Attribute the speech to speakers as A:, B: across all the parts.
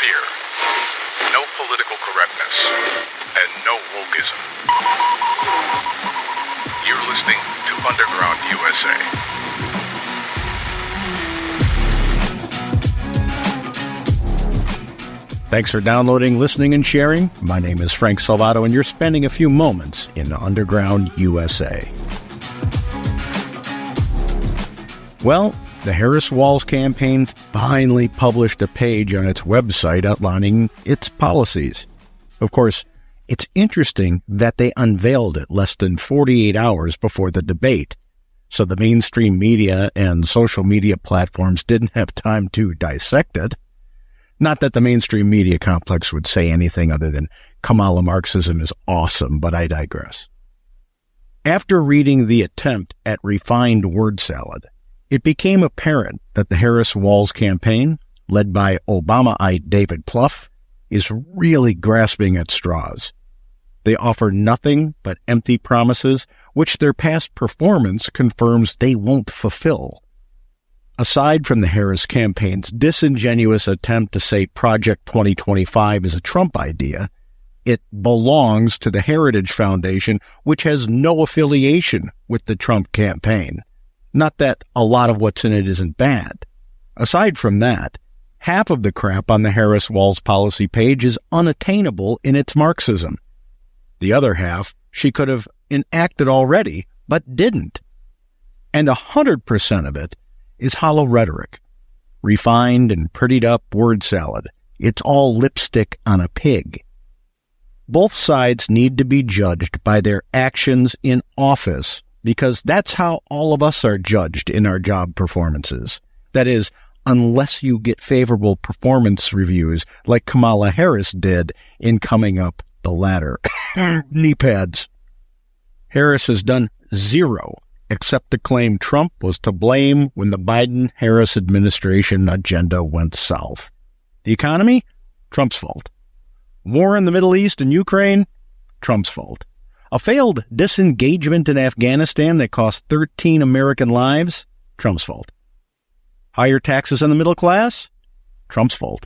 A: Here, no political correctness and no wokeism. You're listening to Underground USA.
B: Thanks for downloading, listening, and sharing. My name is Frank Salvato, and you're spending a few moments in Underground USA. Well, the Harris-Walz campaign finally published a page on its website outlining its policies. Of course, it's interesting that they unveiled it less than 48 hours before the debate, so the mainstream media and social media platforms didn't have time to dissect it. Not that the mainstream media complex would say anything other than Kamala Marxism is awesome, but I digress. After reading the attempt at refined word salad, it became apparent that the Harris-Walz campaign, led by Obamaite David Plouffe, is really grasping at straws. They offer nothing but empty promises, which their past performance confirms they won't fulfill. Aside from the Harris campaign's disingenuous attempt to say Project 2025 is a Trump idea, it belongs to the Heritage Foundation, which has no affiliation with the Trump campaign. Not that a lot of what's in it isn't bad. Aside from that, half of the crap on the Harris-Walz policy page is unattainable in its Marxism. The other half she could have enacted already, but didn't. And 100% of it is hollow rhetoric, refined and prettied-up word salad. It's all lipstick on a pig. Both sides need to be judged by their actions in office, because that's how all of us are judged in our job performances. That is, unless you get favorable performance reviews like Kamala Harris did in coming up the ladder. Kneepads. Harris has done zero except to claim Trump was to blame when the Biden-Harris administration agenda went south. The economy? Trump's fault. War in the Middle East and Ukraine? Trump's fault. A failed disengagement in Afghanistan that cost 13 American lives? Trump's fault. Higher taxes on the middle class? Trump's fault.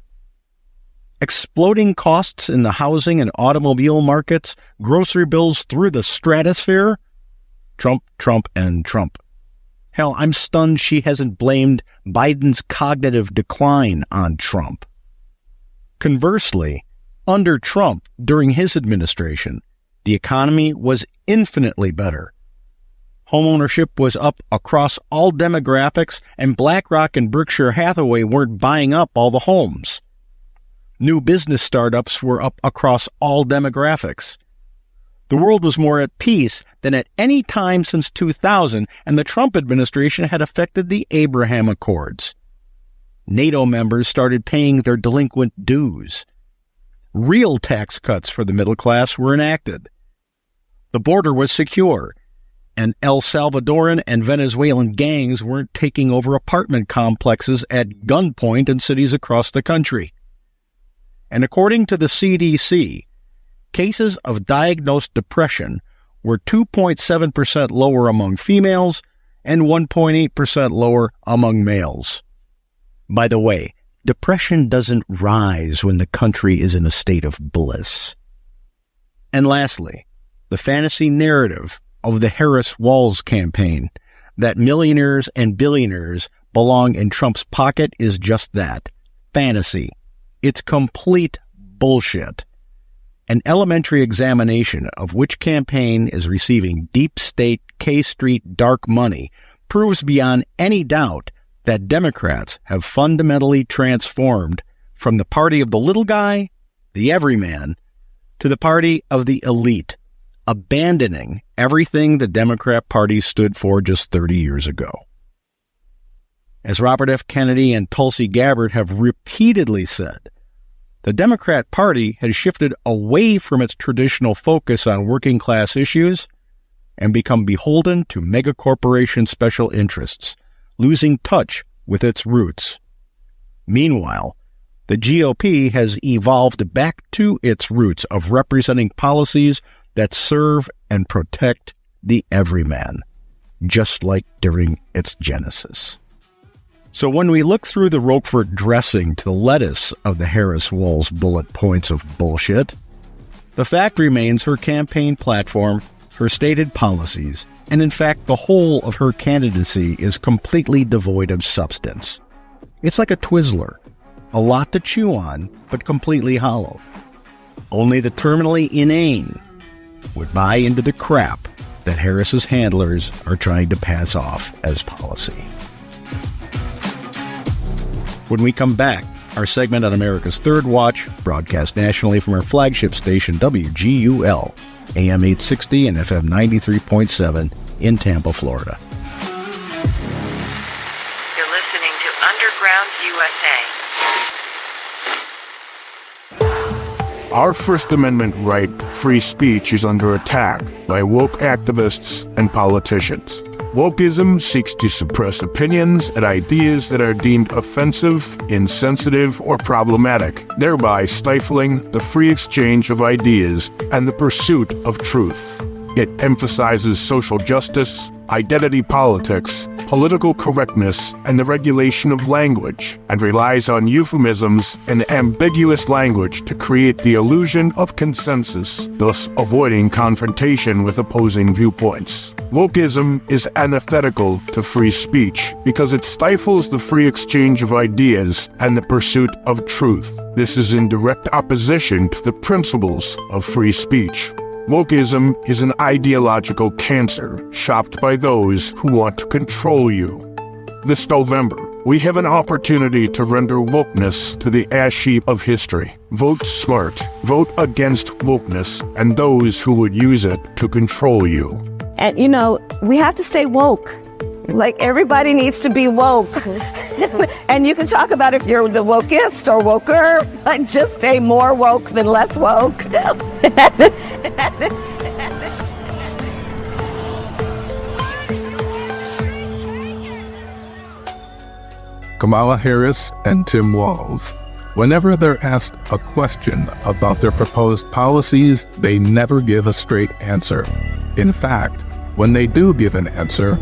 B: Exploding costs in the housing and automobile markets, grocery bills through the stratosphere? Trump, Trump, and Trump. Hell, I'm stunned she hasn't blamed Biden's cognitive decline on Trump. Conversely, under Trump, during his administration, the economy was infinitely better. Homeownership was up across all demographics, and BlackRock and Berkshire Hathaway weren't buying up all the homes. New business startups were up across all demographics. The world was more at peace than at any time since 2000, and the Trump administration had effected the Abraham Accords. NATO members started paying their delinquent dues. Real tax cuts for the middle class were enacted. The border was secure, and El Salvadoran and Venezuelan gangs weren't taking over apartment complexes at gunpoint in cities across the country. And according to the CDC, cases of diagnosed depression were 2.7% lower among females and 1.8% lower among males. By the way, depression doesn't rise when the country is in a state of bliss. And lastly, the fantasy narrative of the Harris-Walz campaign that millionaires and billionaires belong in Trump's pocket is just that, fantasy. It's complete bullshit. An elementary examination of which campaign is receiving deep state K Street dark money proves beyond any doubt that Democrats have fundamentally transformed from the party of the little guy, the everyman, to the party of the elite, abandoning everything the Democrat Party stood for just 30 years ago. As Robert F. Kennedy and Tulsi Gabbard have repeatedly said, the Democrat Party has shifted away from its traditional focus on working-class issues and become beholden to megacorporation special interests, losing touch with its roots. Meanwhile, the GOP has evolved back to its roots of representing policies that serve and protect the everyman, just like during its genesis. So when we look through the Roquefort dressing to the lettuce of the Harris-Walz bullet points of bullshit, the fact remains her campaign platform, her stated policies, and in fact the whole of her candidacy is completely devoid of substance. It's like a Twizzler, a lot to chew on, but completely hollow. Only the terminally inane would buy into the crap that Harris's handlers are trying to pass off as policy. When we come back, our segment on America's Third Watch, broadcast nationally from our flagship station WGUL, AM 860 and FM 93.7 in Tampa, Florida.
C: You're listening to Underground USA.
D: Our First Amendment right to free speech is under attack by woke activists and politicians. Wokeism seeks to suppress opinions and ideas that are deemed offensive, insensitive, or problematic, thereby stifling the free exchange of ideas and the pursuit of truth. It emphasizes social justice, identity politics, political correctness, and the regulation of language, and relies on euphemisms and ambiguous language to create the illusion of consensus, thus avoiding confrontation with opposing viewpoints. Wokeism is antithetical to free speech because it stifles the free exchange of ideas and the pursuit of truth. This is in direct opposition to the principles of free speech. Wokeism is an ideological cancer shopped by those who want to control you. This November, we have an opportunity to render wokeness to the ash heap of history. Vote smart. Vote against wokeness and those who would use it to control you.
E: And, you know, we have to stay woke. Like, everybody needs to be woke. And you can talk about if you're the wokest or woker, but just stay more woke than less woke.
F: Kamala Harris and Tim Walz. Whenever they're asked a question about their proposed policies, they never give a straight answer. In fact, when they do give an answer,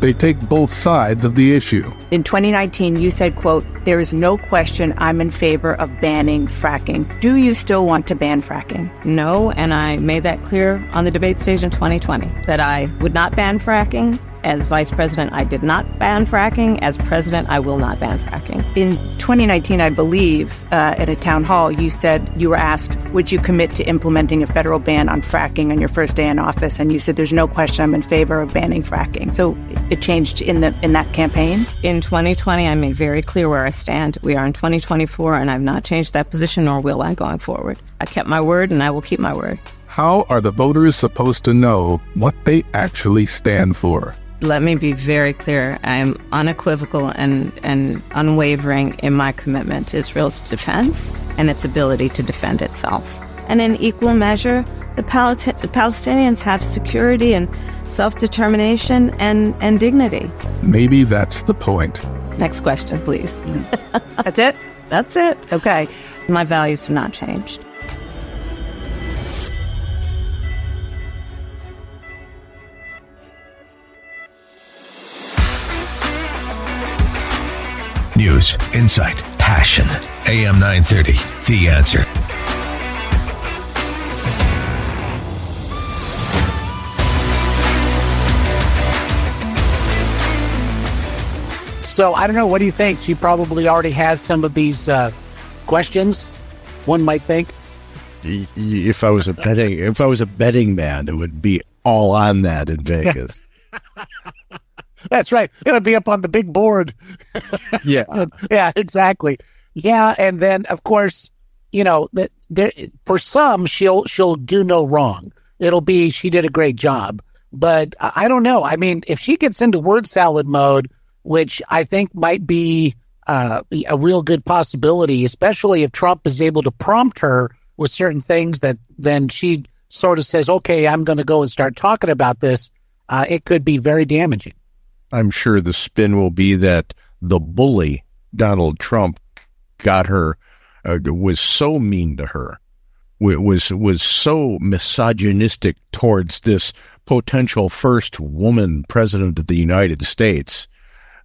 F: they take both sides of the issue.
E: In 2019, you said, quote, "There is no question I'm in favor of banning fracking." Do you still want to ban fracking?
G: No, and I made that clear on the debate stage in 2020, that I would not ban fracking. As vice president, I did not ban fracking. As president, I will not ban fracking.
E: In 2019, I believe, at a town hall, you said, you were asked, would you commit to implementing a federal ban on fracking on your first day in office? And you said, there's no question I'm in favor of banning fracking. So it changed in that campaign?
G: In 2020, I made very clear where I stand. We are in 2024, and I've not changed that position, nor will I going forward. I kept my word, and I will keep my word.
F: How are the voters supposed to know what they actually stand for?
G: Let me be very clear. I am unequivocal and unwavering in my commitment to Israel's defense and its ability to defend itself. And in equal measure, the Palestinians have security and self-determination and dignity.
F: Maybe that's the point.
G: Next question, please.
E: That's it?
G: That's it.
E: Okay.
G: My values have not changed.
H: News, insight, passion. AM 930, The Answer.
I: So I don't know. What do you think? She probably already has some of these questions. One might think.
B: If I was a betting man, it would be all on that in Vegas.
I: That's right. It'll be up on the big board.
B: Yeah.
I: Yeah, exactly. Yeah, and then of course, you know, for some she'll do no wrong. It'll be she did a great job. But I don't know. I mean, if she gets into word salad mode, which I think might be a real good possibility, especially if Trump is able to prompt her with certain things that then she sort of says, okay, I'm going to go and start talking about this, it could be very damaging.
B: I'm sure the spin will be that the bully, Donald Trump, got her, was so mean to her, was so misogynistic towards this potential first woman president of the United States,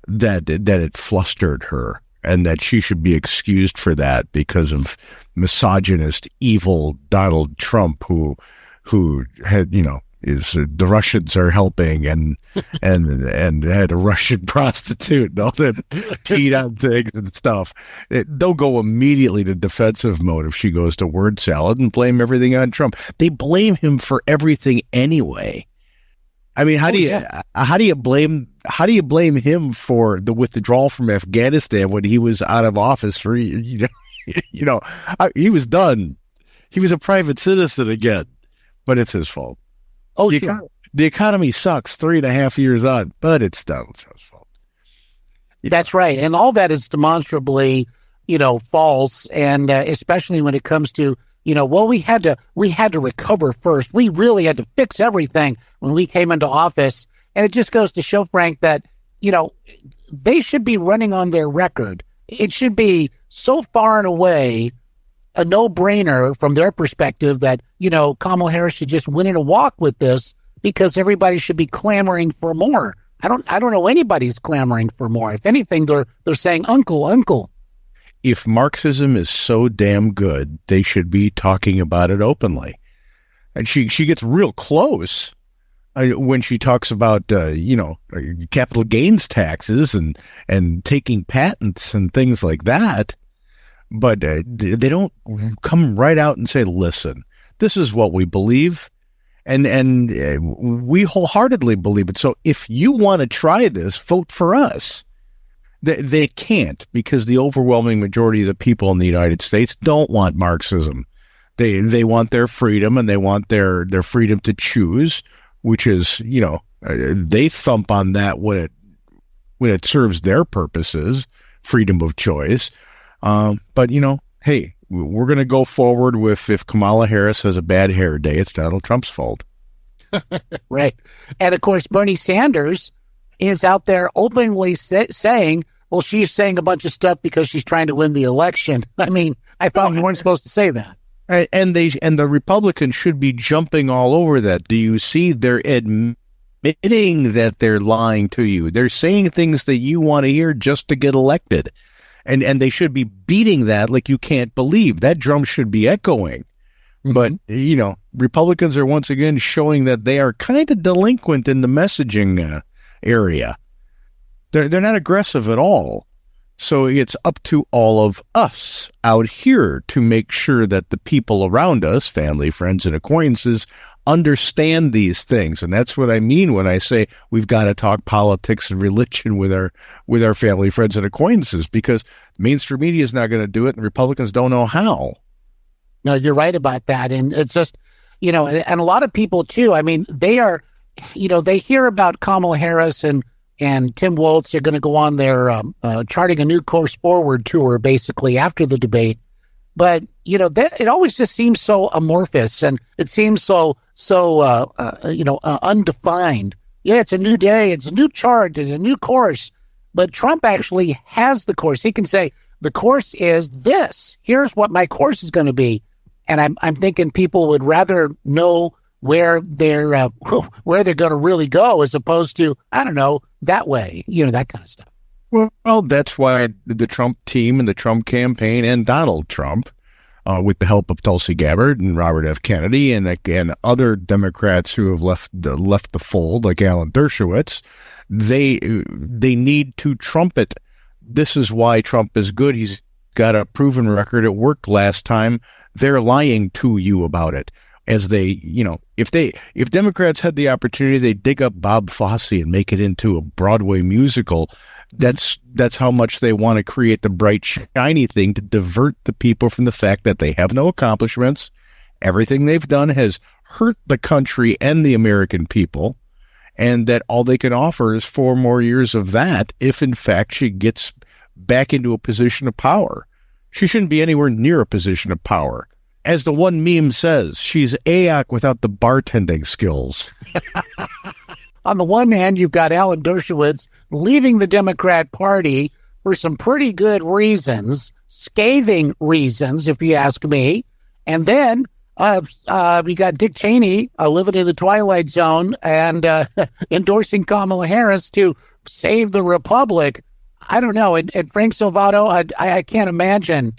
B: that it flustered her and that she should be excused for that because of misogynist, evil Donald Trump, who had, is the Russians are helping and had a Russian prostitute and all that, peed on things and stuff. They'll go immediately to defensive mode if she goes to word salad and blame everything on Trump. They blame him for everything anyway. I mean, how do you blame him for the withdrawal from Afghanistan when he was out of office for he was done. He was a private citizen again, but it's his fault.
I: Oh,
B: sure. The economy sucks 3.5 years on, but it's Donald Trump's fault.
I: That's right. And all that is demonstrably, false. And especially when it comes to, we had to recover first. We really had to fix everything when we came into office. And it just goes to show, Frank, that, they should be running on their record. It should be so far and away a no-brainer from their perspective that, Kamala Harris should just win in a walk with this because everybody should be clamoring for more. I don't know anybody's clamoring for more. If anything, they're saying, uncle.
B: If Marxism is so damn good, they should be talking about it openly. And she gets real close when she talks about, capital gains taxes and taking patents and things like that. But they don't come right out and say, listen, this is what we believe. And we wholeheartedly believe it. So if you want to try this, vote for us. They can't, because the overwhelming majority of the people in the United States don't want Marxism. They want their freedom, and they want their freedom to choose, which is, they thump on that when it serves their purposes, freedom of choice. But, hey, we're going to go forward with, if Kamala Harris has a bad hair day, it's Donald Trump's fault.
I: Right. And of course, Bernie Sanders is out there openly saying, well, she's saying a bunch of stuff because she's trying to win the election. I mean, I thought you weren't supposed to say that.
B: And the Republicans should be jumping all over that. Do you see? They're admitting that they're lying to you. They're saying things that you want to hear just to get elected. And they should be beating that like you can't believe. That drum should be echoing. Mm-hmm. But, Republicans are once again showing that they are kind of delinquent in the messaging area. They're not aggressive at all. So it's up to all of us out here to make sure that the people around us, family, friends, and acquaintances, understand these things. And that's what I mean when I say we've got to talk politics and religion with our family, friends, and acquaintances, because mainstream media is not going to do it, and Republicans don't know how.
I: No, you're right about that. And it's just, and a lot of people too, I mean, they are, they hear about Kamala Harris and Tim Walz are going to go on their charting a new course forward tour, basically, after the debate. But, that it always just seems so amorphous, and it seems so undefined. Yeah, it's a new day. It's a new chart. It's a new course. But Trump actually has the course. He can say, the course is this. Here's what my course is going to be. And I'm thinking people would rather know where they're going to really go as opposed to, I don't know, that way, that kind of stuff.
B: Well, that's why the Trump team and the Trump campaign and Donald Trump, with the help of Tulsi Gabbard and Robert F. Kennedy and other Democrats who have left the fold, like Alan Dershowitz, they need to trumpet. This is why Trump is good. He's got a proven record. It worked last time. They're lying to you about it. As they, if Democrats had the opportunity, they'd dig up Bob Fosse and make it into a Broadway musical. That's how much they want to create the bright, shiny thing to divert the people from the fact that they have no accomplishments. Everything they've done has hurt the country and the American people, and that all they can offer is 4 more years of that if, in fact, she gets back into a position of power. She shouldn't be anywhere near a position of power. As the one meme says, she's AOC without the bartending skills.
I: On the one hand, you've got Alan Dershowitz leaving the Democrat Party for some pretty good reasons, scathing reasons, if you ask me. And then We got Dick Cheney living in the Twilight Zone and endorsing Kamala Harris to save the republic. I don't know. And Frank Salvato, I can't imagine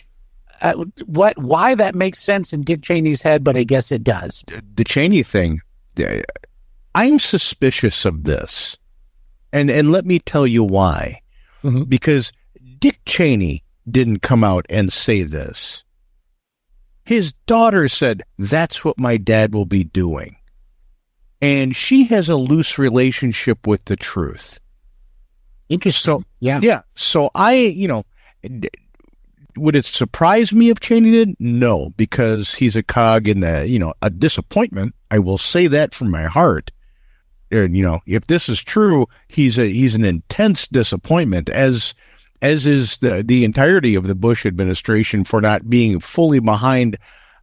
I: why that makes sense in Dick Cheney's head, but I guess it does.
B: The Cheney thing, I'm suspicious of this. And let me tell you why. Mm-hmm. Because Dick Cheney didn't come out and say this. His daughter said, that's what my dad will be doing. And she has a loose relationship with the truth.
I: Interesting.
B: So, yeah. So would it surprise me if Cheney did? No, because he's a cog in the, a disappointment. I will say that from my heart. And, if this is true, he's an intense disappointment, as is the entirety of the Bush administration for not being fully behind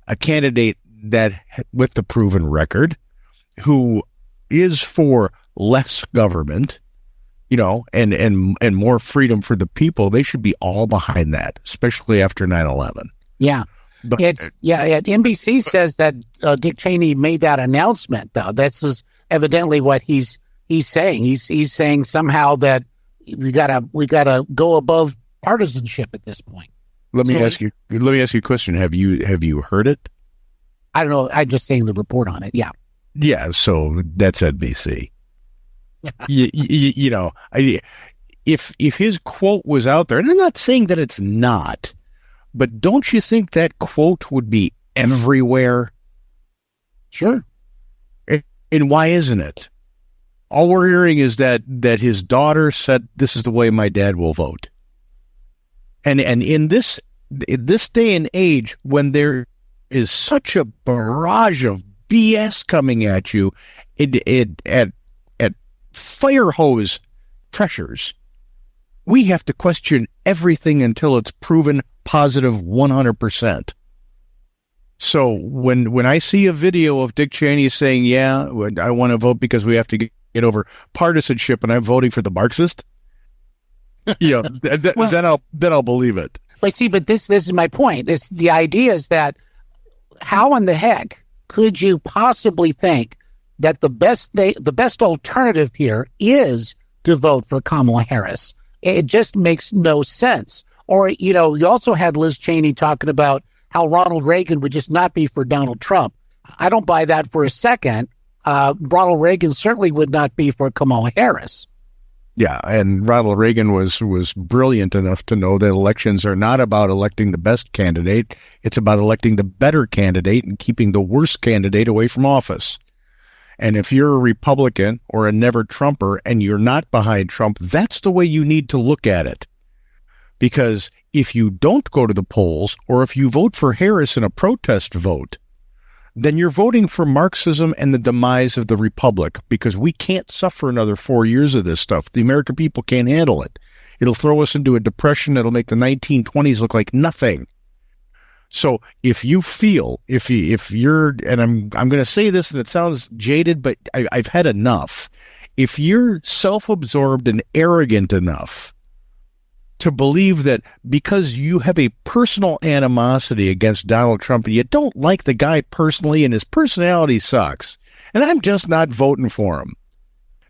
B: a candidate that with the proven record, who is for less government, and more freedom for the people. They should be all behind that, especially after 9/11.
I: Yeah. But NBC says that Dick Cheney made that announcement, though. That's evidently what he's saying. He's saying somehow that we gotta go above partisanship at this point.
B: Let me ask you a question. Have you heard it?
I: I don't know. I'm just saying the report on it. Yeah.
B: Yeah. So that's NBC. If his quote was out there, and I'm not saying that it's not, but don't you think that quote would be everywhere?
I: Sure.
B: And why isn't it? All we're hearing is that his daughter said, this is the way my dad will vote. And in this day and age, when there is such a barrage of BS coming at you, at fire hose pressures, we have to question everything until it's proven positive 100%. So when I see a video of Dick Cheney saying, yeah, I want to vote because we have to get over partisanship and I'm voting for the Marxist, then I'll believe it.
I: But this is my point. It's the idea is that how in the heck could you possibly think that the best alternative here is to vote for Kamala Harris? It just makes no sense. Or, you also had Liz Cheney talking about how Ronald Reagan would just not be for Donald Trump. I don't buy that for a second. Ronald Reagan certainly would not be for Kamala Harris.
B: Yeah, and Ronald Reagan was brilliant enough to know that elections are not about electing the best candidate. It's about electing the better candidate and keeping the worst candidate away from office. And if you're a Republican or a never-Trumper and you're not behind Trump, that's the way you need to look at it. Because if you don't go to the polls, or if you vote for Harris in a protest vote, then you're voting for Marxism and the demise of the Republic, because we can't suffer another 4 years of this stuff. The American people can't handle it. It'll throw us into a depression that'll make the 1920s look like nothing. So if you feel, if you're, and I'm going to say this and it sounds jaded, but I've had enough. If you're self-absorbed and arrogant enough to believe that because you have a personal animosity against Donald Trump and you don't like the guy personally and his personality sucks, and I'm just not voting for him,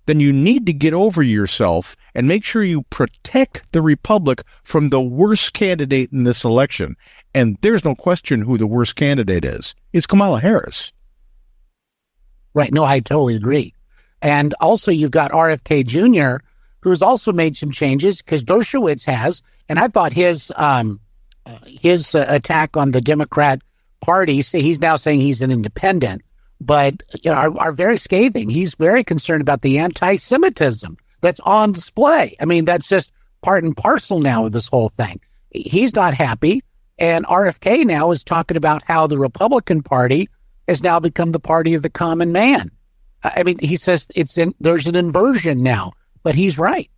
B: then you need to get over yourself and make sure you protect the Republic from the worst candidate in this election. And there's no question who the worst candidate is. It's Kamala Harris.
I: Right. No, I totally agree. And also you've got RFK Jr., who's also made some changes because Dershowitz has, and I thought his attack on the Democrat Party, he's now saying he's an independent, but are very scathing. He's very concerned about the anti-Semitism that's on display. I mean, that's just part and parcel now of this whole thing. He's not happy, and RFK now is talking about how the Republican Party has now become the party of the common man. I mean, he says there's an inversion now. But he's right.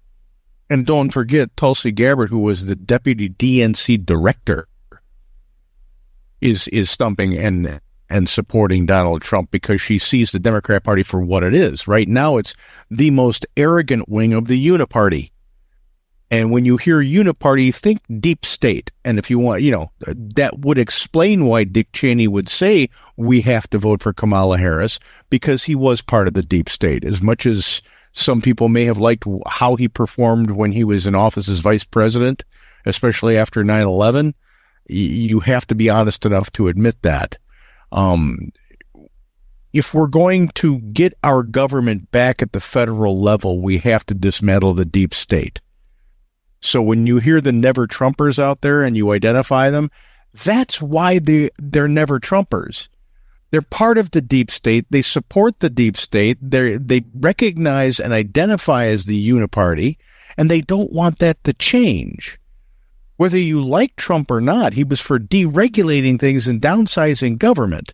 B: And don't forget, Tulsi Gabbard, who was the deputy DNC director, is stumping and supporting Donald Trump because she sees the Democrat Party for what it is. Right now, it's the most arrogant wing of the uniparty. And when you hear uniparty, think deep state. And if you want, that would explain why Dick Cheney would say we have to vote for Kamala Harris, because he was part of the deep state. As much as some people may have liked how he performed when he was in office as vice president, especially after 9/11, you have to be honest enough to admit that. If we're going to get our government back at the federal level, we have to dismantle the deep state. So when you hear the never Trumpers out there and you identify them, that's why they're never Trumpers. They're part of the deep state. They support the deep state. They recognize and identify as the uniparty, and they don't want that to change. Whether you like Trump or not, he was for deregulating things and downsizing government.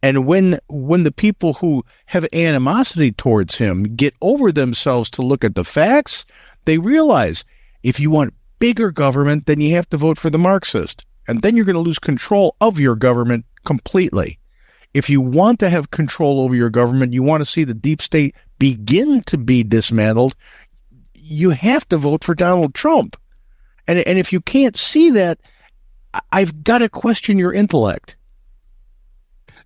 B: And when the people who have animosity towards him get over themselves to look at the facts, they realize if you want bigger government, then you have to vote for the Marxist. And then you're going to lose control of your government completely. If you want to have control over your government, you want to see the deep state begin to be dismantled, you have to vote for Donald Trump. And if you can't see that, I've got to question your intellect.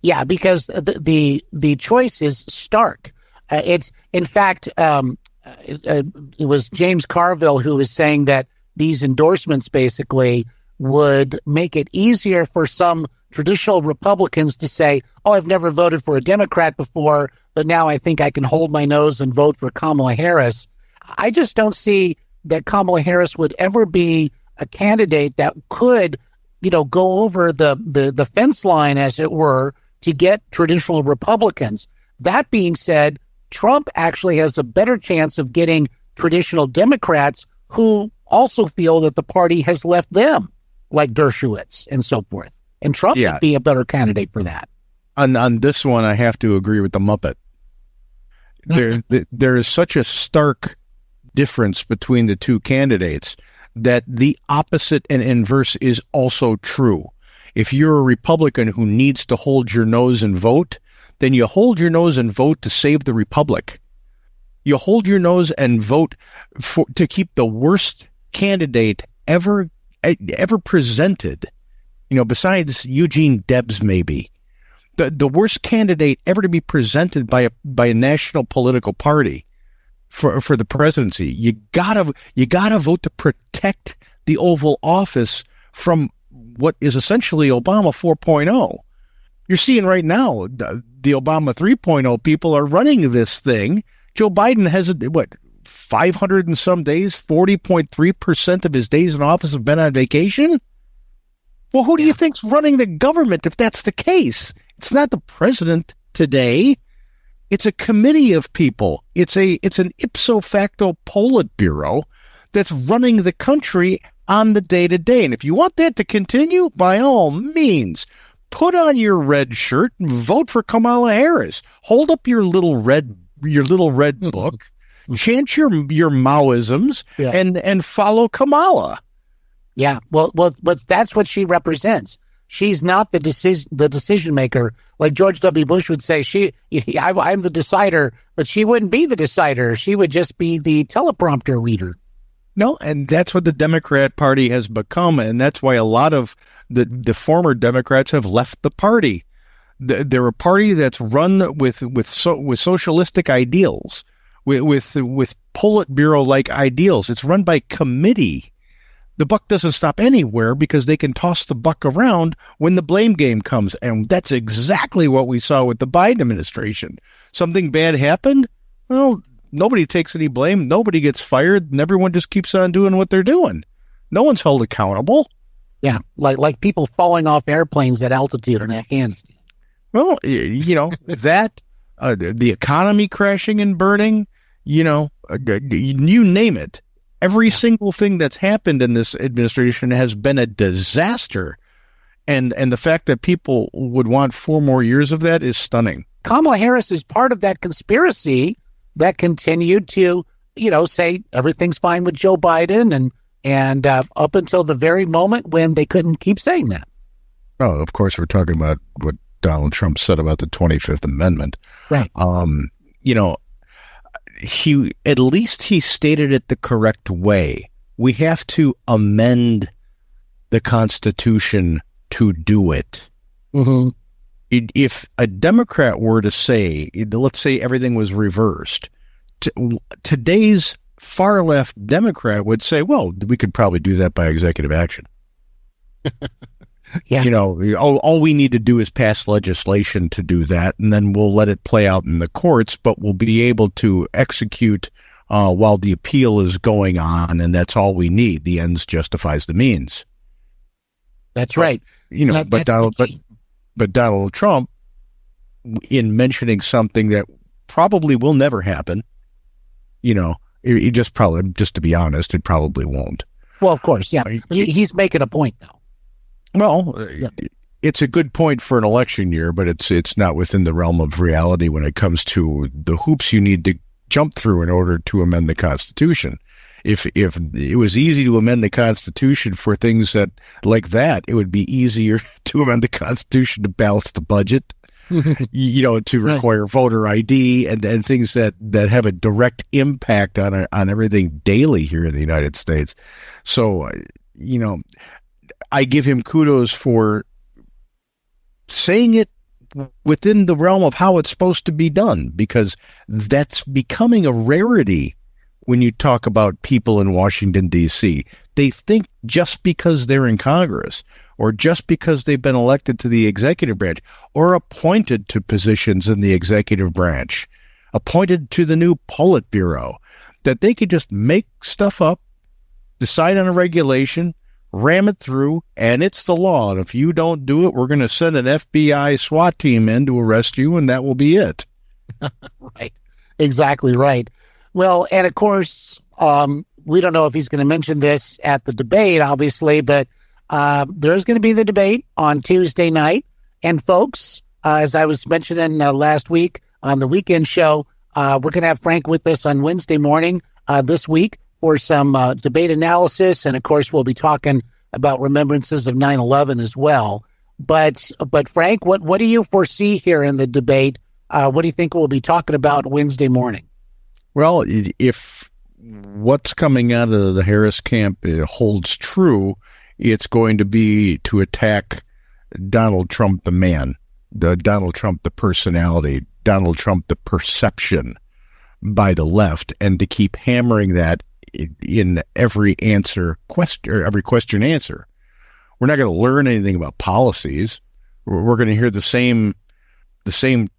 I: Yeah, because the choice is stark. It's, in fact, it was James Carville who was saying that these endorsements basically would make it easier for some traditional Republicans to say, oh, I've never voted for a Democrat before, but now I think I can hold my nose and vote for Kamala Harris. I just don't see that Kamala Harris would ever be a candidate that could, go over the fence line, as it were, to get traditional Republicans. That being said, Trump actually has a better chance of getting traditional Democrats who also feel that the party has left them, like Dershowitz and so forth. And Trump would be a better candidate for that.
B: On this one, I have to agree with the Muppet. There is such a stark difference between the two candidates that the opposite and inverse is also true. If you're a Republican who needs to hold your nose and vote, then you hold your nose and vote to save the republic. You hold your nose and vote to keep the worst candidate ever presented, besides Eugene Debs maybe. The worst candidate ever to be presented by a national political party for the presidency. You gotta vote to protect the Oval Office from what is essentially Obama 4.0. You're seeing right now, the Obama 3.0 people are running this thing. Joe Biden has, 500 and some days, 40.3% of his days in office have been on vacation? Well, who do you think's running the government if that's the case? It's not the president today. It's a committee of people. It's an ipso facto Politburo that's running the country on the day-to-day. And if you want that to continue, by all means, put on your red shirt and vote for Kamala Harris. Hold up your little red book, chant your Maoisms, and follow Kamala.
I: Yeah, well, but that's what she represents. She's not the decision maker, like George W. Bush would say. I'm the decider, but she wouldn't be the decider. She would just be the teleprompter reader.
B: No, and that's what the Democrat Party has become, and that's why a lot of the former Democrats have left the party. They're a party that's run with socialistic ideals, with Politburo-like ideals. It's run by committee. The buck doesn't stop anywhere because they can toss the buck around when the blame game comes, and that's exactly what we saw with the Biden administration. Something bad happened? Well, nobody takes any blame, nobody gets fired, and everyone just keeps on doing what they're doing. No one's held accountable.
I: Yeah, like people falling off airplanes at altitude in Afghanistan.
B: Well, that, the economy crashing and burning, you name it. Every single thing that's happened in this administration has been a disaster. And the fact that people would want 4 more years of that is stunning.
I: Kamala Harris is part of that conspiracy that continued to, say everything's fine with Joe Biden and up until the very moment when they couldn't keep saying that.
B: Oh, of course, we're talking about what Donald Trump said about the 25th Amendment.
I: Right.
B: He stated it the correct way. we have to amend the Constitution to do it.
I: Mm-hmm.
B: If a Democrat were to say, let's say everything was reversed, today's far left Democrat would say, well, we could probably do that by executive action.
I: Yeah.
B: You know, all we need to do is pass legislation to do that, and then we'll let it play out in the courts, but we'll be able to execute while the appeal is going on, and that's all we need. The ends justifies the means.
I: That's right.
B: You know, but Donald Trump, in mentioning something that probably will never happen, you know, it just to be honest, it probably won't.
I: Well, of course, yeah. He's making a point, though.
B: Well, it's a good point for an election year, but it's not within the realm of reality when it comes to the hoops you need to jump through in order to amend the Constitution. If it was easy to amend the Constitution for things like that, it would be easier to amend the Constitution to balance the budget, you know, to require voter ID and things that have a direct impact on everything daily here in the United States. So, you know, I give him kudos for saying it within the realm of how it's supposed to be done, because that's becoming a rarity when you talk about people in Washington, D.C. They think just because they're in Congress or just because they've been elected to the executive branch or appointed to positions in the executive branch, appointed to the new Politburo, that they could just make stuff up, decide on a regulation, ram it through, and it's the law. And if you don't do it, we're going to send an FBI SWAT team in to arrest you, and that will be it.
I: Right. Exactly right. Well, and of course, we don't know if he's going to mention this at the debate, obviously, but there's going to be the debate on Tuesday night. And folks, as I was mentioning last week on the weekend show, we're going to have Frank with us on Wednesday morning this week for some debate analysis. And of course, we'll be talking about remembrances of 9/11 as well. But Frank, what do you foresee here in the debate? What do you think we'll be talking about Wednesday morning?
B: Well, if what's coming out of the Harris camp holds true, it's going to be to attack Donald Trump, the man, Donald Trump, the personality, Donald Trump, the perception by the left, and to keep hammering that in every question answer. We're not going to learn anything about policies. We're going to hear the same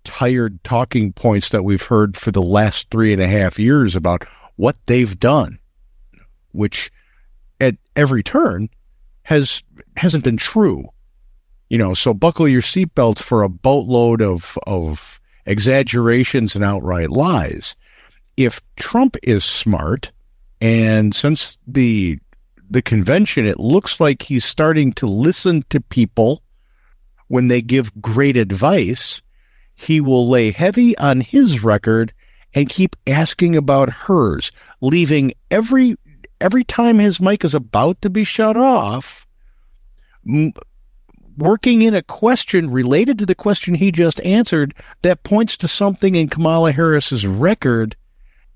B: tired talking points that we've heard for the last 3.5 years about what they've done, which at every turn hasn't been true. You know, so buckle your seatbelts for a boatload of exaggerations and outright lies. If Trump is smart, and since the convention, it looks like he's starting to listen to people when they give great advice, he will lay heavy on his record and keep asking about hers, leaving every time his mic is about to be shut off, working in a question related to the question he just answered that points to something in Kamala Harris's record,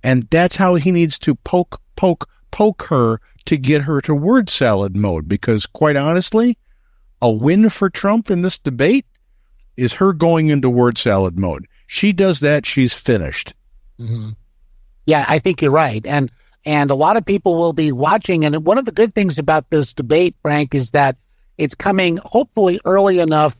B: and that's how he needs to poke her to get her to word salad mode, because quite honestly, a win for Trump in this debate is her going into word salad mode. She does that, she's finished.
I: Mm-hmm. Yeah, I think you're right. And a lot of people will be watching. And one of the good things about this debate, Frank, is that it's coming hopefully early enough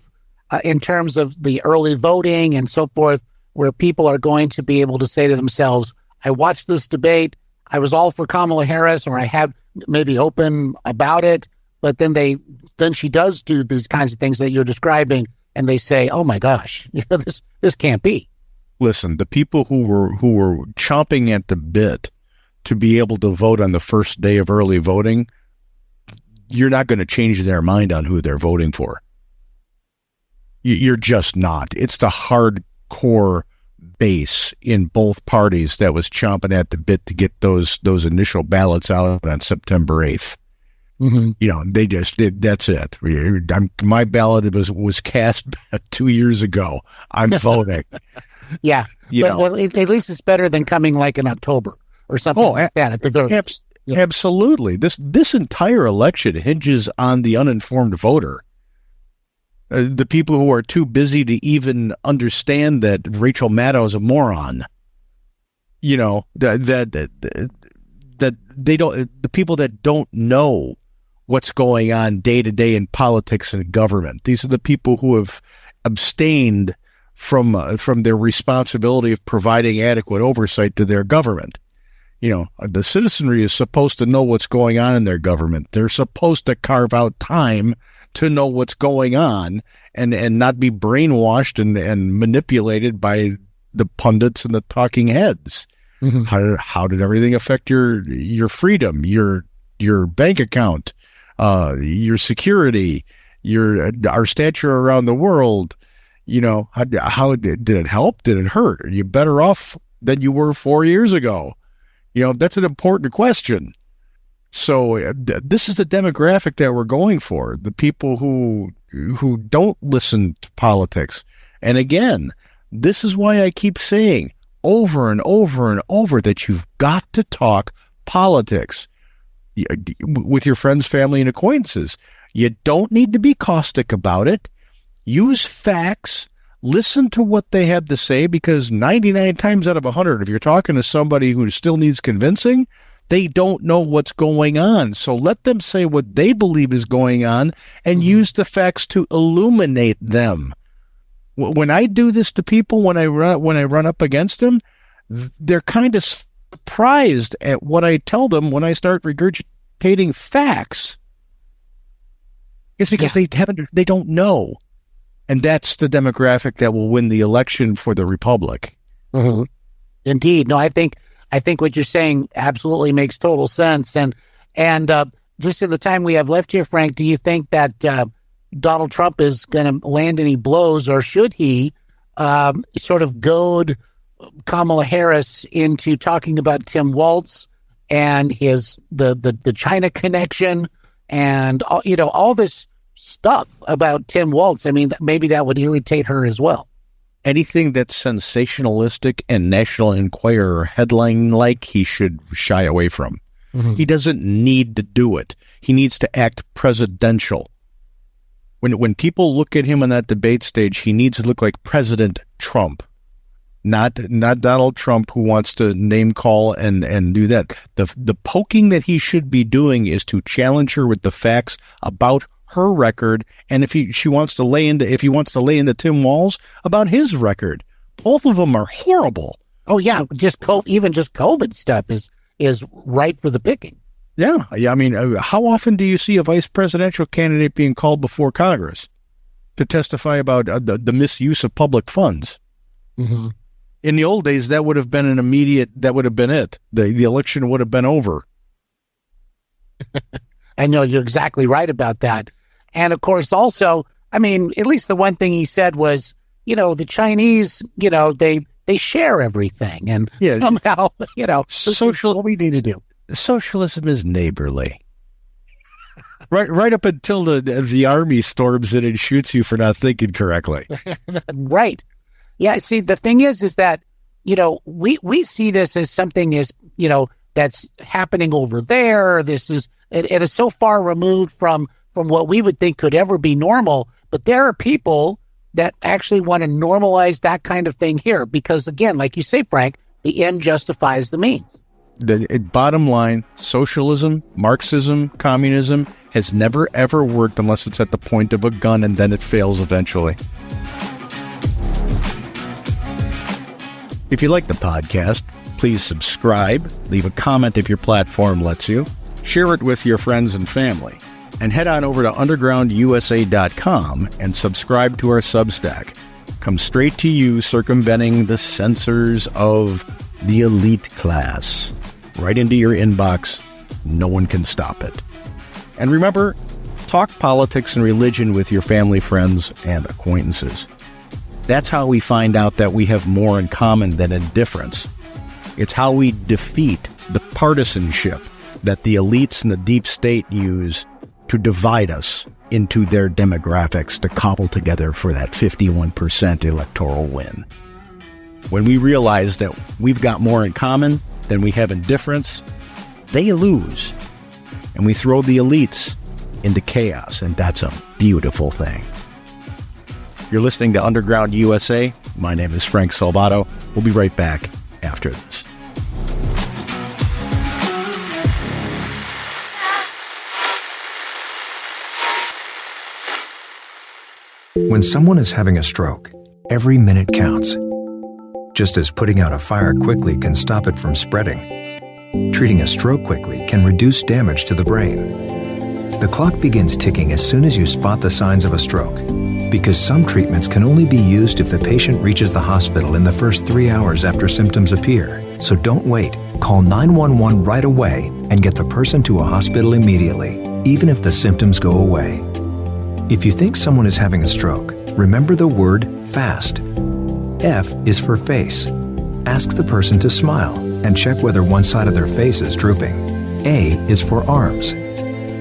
I: in terms of the early voting and so forth, where people are going to be able to say to themselves, I watched this debate, I was all for Kamala Harris, or I have maybe open about it, but then she does do these kinds of things that you're describing, and they say, "Oh my gosh, this can't be."
B: Listen, the people who were chomping at the bit to be able to vote on the first day of early voting, you're not going to change their mind on who they're voting for. You're just not. It's the hardcore base in both parties that was chomping at the bit to get those initial ballots out on September 8th.
I: Mm-hmm.
B: You know, they just did. That's it. My ballot was cast 2 years ago. I'm voting.
I: Yeah. Well, at least it's better than coming like in October or something like that at the very
B: Absolutely. This entire election hinges on the uninformed voter. The people who are too busy to even understand that Rachel Maddow is a moron. You know, that they don't, the people that don't know what's going on day to day in politics and government. These are the people who have abstained from their responsibility of providing adequate oversight to their government. You know, the citizenry is supposed to know what's going on in their government. They're supposed to carve out time to know what's going on and not be brainwashed and manipulated by the pundits and the talking heads. Mm-hmm. How did everything affect your freedom, your bank account, your security, our stature around the world? You know, how did it help? Did it hurt? Are you better off than you were 4 years ago? You know, that's an important question. So this is the demographic that we're going for, the people who don't listen to politics. And again, this is why I keep saying over and over and over that you've got to talk politics with your friends, family, and acquaintances. You don't need to be caustic about it. Use facts. Listen to what they have to say, because 99 times out of 100, if you're talking to somebody who still needs convincing, they don't know what's going on. So let them say what they believe is going on and use the facts to illuminate them. When I do this to people, when I run up against them, they're kind of surprised at what I tell them when I start regurgitating facts. It's because they don't know. And that's the demographic that will win the election for the Republic.
I: Mm-hmm. Indeed. No, I think what you're saying absolutely makes total sense. And just in the time we have left here, Frank, do you think that Donald Trump is going to land any blows, or should he sort of goad Kamala Harris into talking about Tim Walz and the China connection and all this stuff about Tim Walz? I mean, maybe that would irritate her as well.
B: Anything that's sensationalistic and National Enquirer headline-like, he should shy away from. Mm-hmm. He doesn't need to do it. He needs to act presidential. When people look at him on that debate stage, he needs to look like President Trump, not Donald Trump, who wants to name call and do that. The poking that he should be doing is to challenge her with the facts about her record, and if he wants to lay into Tim Walz about his record. Both of them are horrible.
I: Oh yeah, even just COVID stuff is ripe for the picking.
B: Yeah. I mean, how often do you see a vice presidential candidate being called before Congress to testify about the misuse of public funds? Mm-hmm. In the old days, that would have been it. The election would have been over.
I: I know, you're exactly right about that. And of course, also, I mean, at least the one thing he said was, the Chinese, they share everything. And somehow, this is what we need to do.
B: Socialism is neighborly. Right up until the army storms in and shoots you for not thinking correctly.
I: Right. Yeah. See, the thing is that, we see this as something that's happening over there. This is, it is so far removed from what we would think could ever be normal. But there are people that actually want to normalize that kind of thing here because, again, like you say, Frank, the end justifies the means.
B: Bottom line, socialism, Marxism, communism has never, ever worked unless it's at the point of a gun, and then it fails eventually. If you like the podcast, please subscribe, leave a comment if your platform lets you, share it with your friends and family, and head on over to undergroundusa.com and subscribe to our Substack. Come straight to you, circumventing the censors of the elite class. Right into your inbox. No one can stop it. And remember, talk politics and religion with your family, friends, and acquaintances. That's how we find out that we have more in common than in difference. It's how we defeat the partisanship that the elites and the deep state use to divide us into their demographics to cobble together for that 51% electoral win. When we realize that we've got more in common than we have in difference, they lose. And we throw the elites into chaos, and that's a beautiful thing. You're listening to Underground USA. My name is Frank Salvato. We'll be right back after this.
J: When someone is having a stroke, every minute counts. Just as putting out a fire quickly can stop it from spreading, treating a stroke quickly can reduce damage to the brain. The clock begins ticking as soon as you spot the signs of a stroke, because some treatments can only be used if the patient reaches the hospital in the first 3 hours after symptoms appear. So don't wait. Call 911 right away and get the person to a hospital immediately, even if the symptoms go away. If you think someone is having a stroke, remember the word FAST. F is for face. Ask the person to smile and check whether one side of their face is drooping. A is for arms.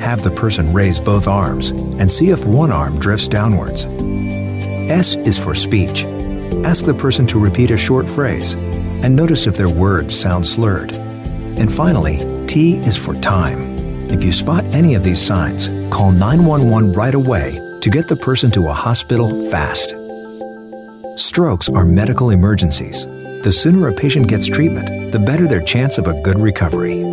J: Have the person raise both arms and see if one arm drifts downwards. S is for speech. Ask the person to repeat a short phrase and notice if their words sound slurred. And finally, T is for time. If you spot any of these signs, call 911 right away to get the person to a hospital fast. Strokes are medical emergencies. The sooner a patient gets treatment, the better their chance of a good recovery.